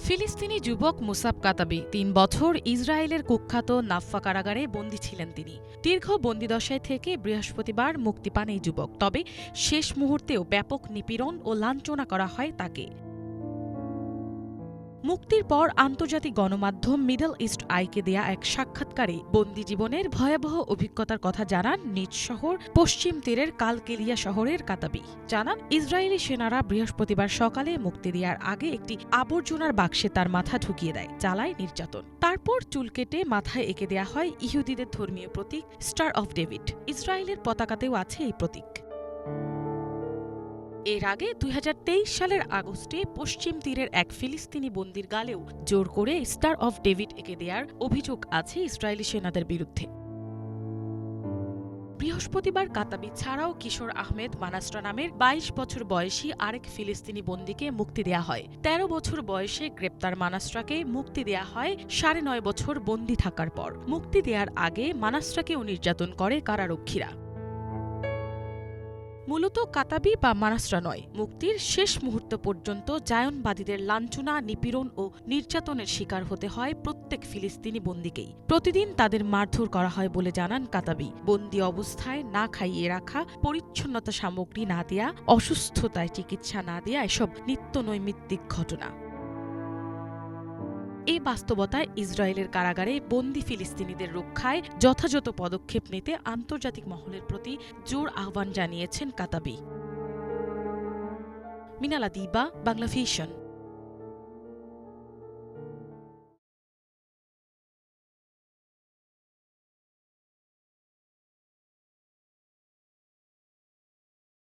ফিলিস্তিনি যুবক মুসাব কাতাবি ৩ বছর ইসরায়েলের কুখ্যাত নাফফা কারাগারে বন্দী ছিলেন তিনি। দীর্ঘ বন্দিদশায় থেকে বৃহস্পতিবার মুক্তি পান এই যুবক। তবে শেষ মুহূর্তেও ব্যাপক নিপীড়ন ও লাঞ্ছনা করা হয় তাকে। মুক্তির পর আন্তর্জাতিক গণমাধ্যম মিডল ইস্ট আইকে দেয়া এক সাক্ষাৎকারে বন্দি জীবনের ভয়াবহ অভিজ্ঞতার কথা জানান নিজ শহর পশ্চিম তীরের কালকেলিয়া শহরের কাতাবি। জানান, ইসরায়েলি সেনারা বৃহস্পতিবার সকালে মুক্তি দেওয়ার আগে একটি আবর্জনার বাক্সে তার মাথা ঢুকিয়ে দেয়, চালায় নির্যাতন। তারপর চুল কেটে মাথায় এঁকে দেয়া হয় ইহুদিদের ধর্মীয় প্রতীক স্টার অফ ডেভিড। ইসরায়েলের পতাকাতেও আছে এই প্রতীক। এর আগে ২০২৩ সালের আগস্টে পশ্চিম তীরের এক ফিলিস্তিনি বন্দির গালেও জোর করে স্টার অফ ডেভিড এঁকে দেওয়ার অভিযোগ আছে ইসরায়েলি সেনাদের বিরুদ্ধে। বৃহস্পতিবার কাতাবি ছাড়াও কিশোর আহমেদ মানাস্ট্রা নামের ২২ বছর বয়সী আরেক ফিলিস্তিনি বন্দীকে মুক্তি দেয়া হয়। ১৩ বছর বয়সে গ্রেপ্তার মানাস্ট্রাকে মুক্তি দেয়া হয় ৯.৫ বছর বন্দী থাকার পর। মুক্তি দেওয়ার আগে মানাস্ট্রাকেও নির্যাতন করে কারারক্ষীরা। মূলত কাতাবি বা মানাস্ট্রা নয়, মুক্তির শেষ মুহূর্ত পর্যন্ত জায়নবাদীদের লাঞ্ছনা, নিপীড়ন ও নির্যাতনের শিকার হতে হয় প্রত্যেক ফিলিস্তিনি বন্দীকেই। প্রতিদিন তাদের মারধর করা হয় বলে জানান কাতাবি। বন্দী অবস্থায় না খাইয়ে রাখা, পরিচ্ছন্নতা সামগ্রী না দেয়া, অসুস্থতায় চিকিৎসা না দেয়া এসব নিত্য নৈমিত্তিক ঘটনা। এই বাস্তবতায় ইসরায়েলের কারাগারে বন্দী ফিলিস্তিনিদের রক্ষায় যথাযথ পদক্ষেপ নিতে আন্তর্জাতিক মহলের প্রতি জোর আহ্বান জানিয়েছেন কাতাবি। মিনালা দিবা, বাংলা ভিশন।